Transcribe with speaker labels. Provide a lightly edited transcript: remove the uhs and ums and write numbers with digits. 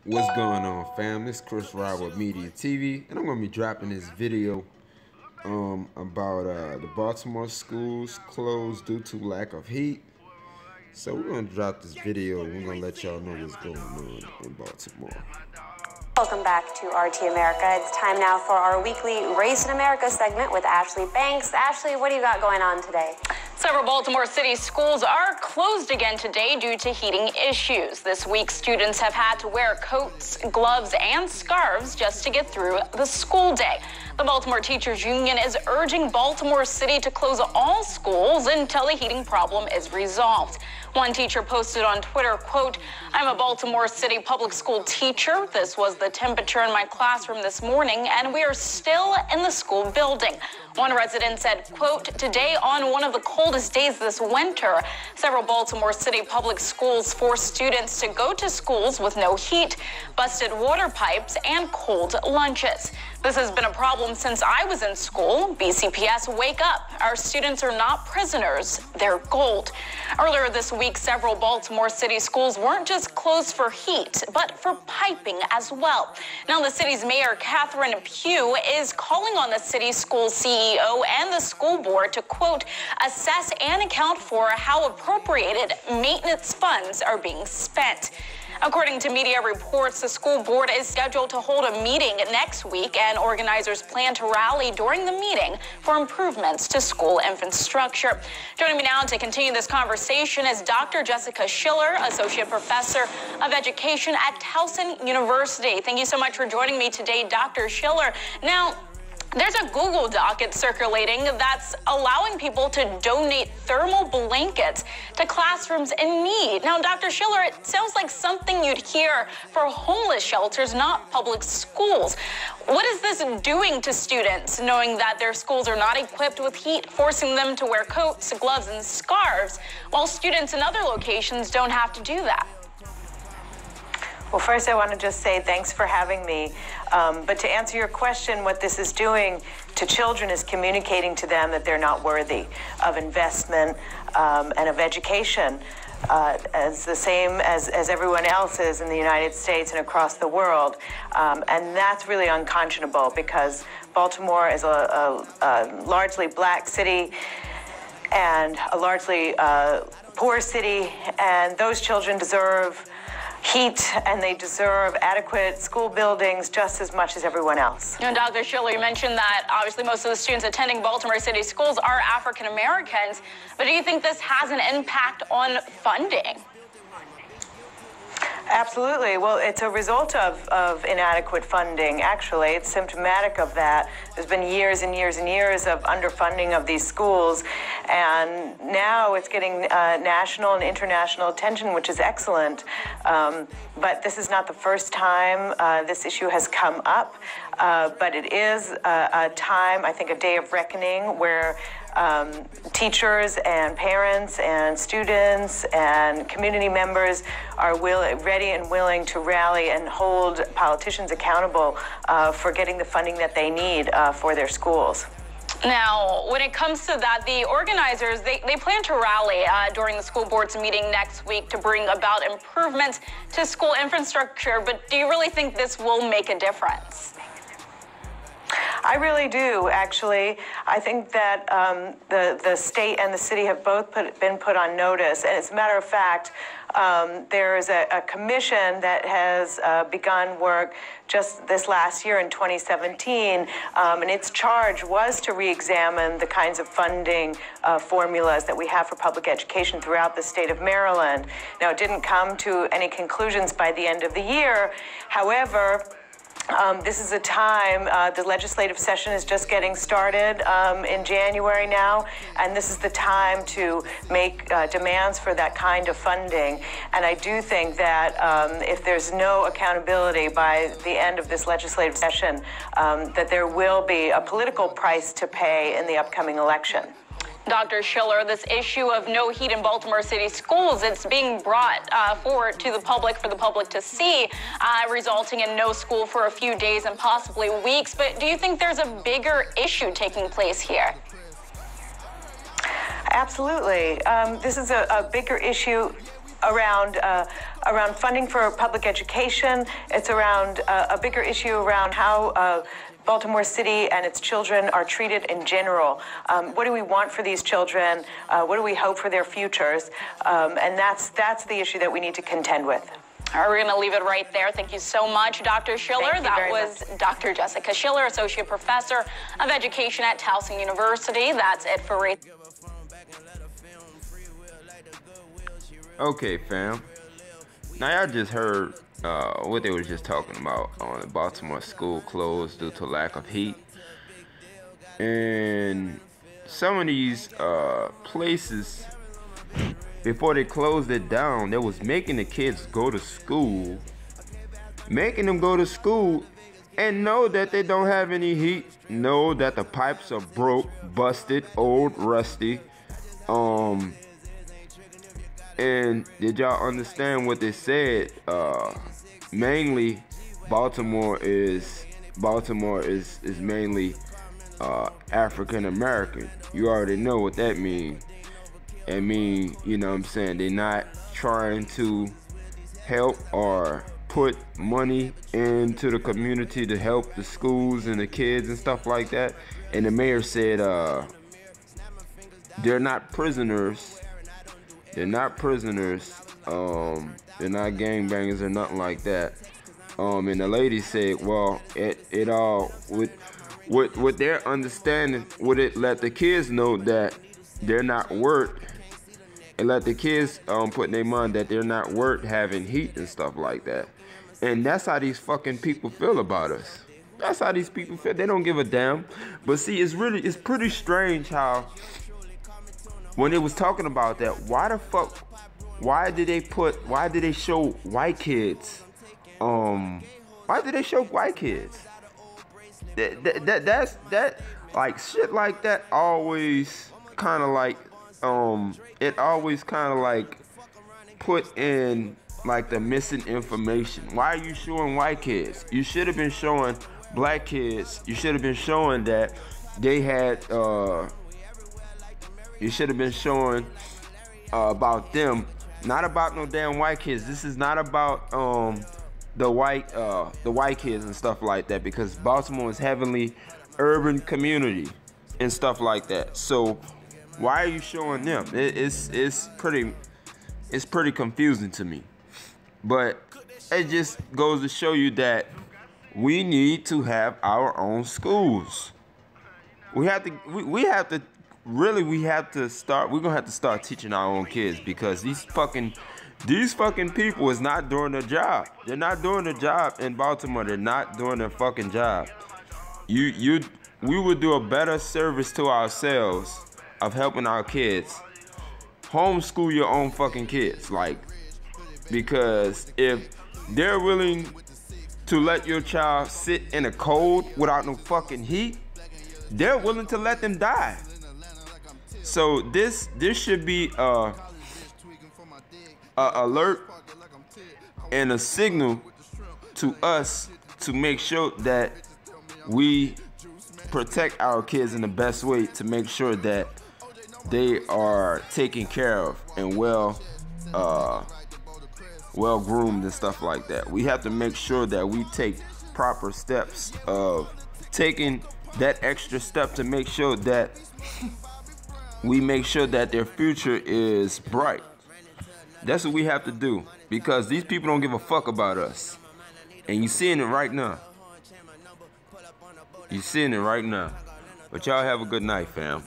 Speaker 1: What's going on, fam? This is Chris Rod with Media TV, and I'm gonna be dropping this video about the Baltimore schools closed due to lack of heat. So we're gonna drop this video. We're gonna let y'all know what's going on in Baltimore.
Speaker 2: Welcome back to RT America. It's time now for our weekly Race in America segment with Ashley Banks. Ashley, what do you got going on today?
Speaker 3: Several Baltimore City schools are closed again today due to heating issues. This week, students have had to wear coats, gloves, and scarves just to get through the school day. The Baltimore Teachers Union is urging Baltimore City to close all schools until the heating problem is resolved. One teacher posted on Twitter, quote, "I'm a Baltimore City public school teacher. This was the temperature in my classroom this morning, and we are still in the school building." One resident said, quote, "Today on one of the coldest days this winter, several Baltimore City public schools forced students to go to schools with no heat, busted water pipes, and cold lunches. This has been a problem since I was in school. BCPS, wake up. Our students are not prisoners. They're gold." Earlier this week, several Baltimore City schools weren't just closed for heat, but for piping as well. Now, the city's mayor, Catherine Pugh, is calling on the city school CEO and the school board to, quote, "assess and account for how appropriated maintenance funds are being spent." According to media reports, the school board is scheduled to hold a meeting next week, and organizers plan to rally during the meeting for improvements to school infrastructure. Joining me now to continue this conversation is Dr. Jessica Schiller, Associate Professor of Education at Towson University. Thank you so much for joining me today, Dr. Schiller. Now, there's a Google Doc it's circulating that's allowing people to donate thermal blankets to classrooms in need. Now, Dr. Schiller, it sounds like something you'd hear for homeless shelters, not public schools. What is this doing to students, knowing that their schools are not equipped with heat, forcing them to wear coats, gloves, and scarves, while students in other locations don't have to do that?
Speaker 4: Well, first, I want to just say thanks for having me. But to answer your question, what this is doing to children is communicating to them that they're not worthy of investment and of education as the same as everyone else is in the United States and across the world. And that's really unconscionable because Baltimore is a largely black city and a largely poor city, and those children deserve heat, and they deserve adequate school buildings just as much as everyone else.
Speaker 3: And Dr. Schiller, you mentioned that obviously most of the students attending Baltimore City schools are African Americans, but do you think this has an impact on funding?
Speaker 4: Absolutely. Well, it's a result of inadequate funding, actually. It's symptomatic of that. There's been years and years and years of underfunding of these schools, and now it's getting national and international attention, which is excellent. But this is not the first time this issue has come up, but it is a time, I think, a day of reckoning where teachers and parents and students and community members are ready and willing to rally and hold politicians accountable for getting the funding that they need for their schools.
Speaker 3: Now, when it comes to that, the organizers, they plan to rally during the school board's meeting next week to bring about improvements to school infrastructure, but do you really think this will make a difference?
Speaker 4: I really do, actually. I think that the state and the city have both been put on notice. And as a matter of fact, there is a commission that has begun work just this last year in 2017, and its charge was to re-examine the kinds of funding formulas that we have for public education throughout the state of Maryland. Now, it didn't come to any conclusions by the end of the year. However, this is a time, the legislative session is just getting started in January now, and this is the time to make demands for that kind of funding. And I do think that if there's no accountability by the end of this legislative session, that there will be a political price to pay in the upcoming election.
Speaker 3: Dr. Schiller, this issue of no heat in Baltimore City schools, it's being brought forward to the public for the public to see, resulting in no school for a few days and possibly weeks. But do you think there's a bigger issue taking place here?
Speaker 4: Absolutely. This is a bigger issue around funding for public education. It's around a bigger issue around how Baltimore City and its children are treated in general. What do we want for these children? What do we hope for their futures? And that's the issue that we need to contend with.
Speaker 3: All right, we're going to leave it right there. Thank you so much, Dr. Schiller. That was Dr. Jessica Schiller, Associate Professor of Education at Towson University. That's it for Race.
Speaker 1: Okay, fam. Now, y'all just heard what they were just talking about on the Baltimore school closed due to lack of heat. And some of these places, before they closed it down, they was making the kids go to school, making them go to school and know that they don't have any heat, know that the pipes are broke, busted, old, rusty. And did y'all understand what they said? Mainly, Baltimore is mainly African American. You already know what that means. I mean, you know what I'm saying? They're not trying to help or put money into the community to help the schools and the kids and stuff like that. And the mayor said they're not prisoners. They're not prisoners. They're not gangbangers or nothing like that. And the lady said, well, it all with their understanding, would it let the kids know that they're not worth, and let the kids put in their mind that they're not worth having heat and stuff like that. And that's how these fucking people feel about us. That's how these people feel. They don't give a damn. But see, it's pretty strange how when they was talking about that, why did they show white kids? Why did they show white kids? That's like shit like that always kind of like it always kind of like put in like the missing information. Why are you showing white kids? You should have been showing black kids. You should have been showing that they had you should have been showing about them, not about no damn white kids. This is not about the white kids and stuff like that, because Baltimore is heavily urban community and stuff like that. So why are you showing them? It's pretty confusing to me. But it just goes to show you that we need to have our own schools. We're gonna have to start teaching our own kids, because these fucking people is not doing their job. They're not doing their job in Baltimore. They're not doing their fucking job. We would do a better service to ourselves of helping our kids. Homeschool your own fucking kids, like, because if they're willing to let your child sit in the cold without no fucking heat, they're willing to let them die. So this should be a alert and a signal to us to make sure that we protect our kids in the best way, to make sure that they are taken care of and well groomed and stuff like that. We have to make sure that we take proper steps of taking that extra step to make sure that we make sure that their future is bright. That's what we have to do, because these people don't give a fuck about us. And you're seeing it right now. You're seeing it right now. But y'all have a good night, fam.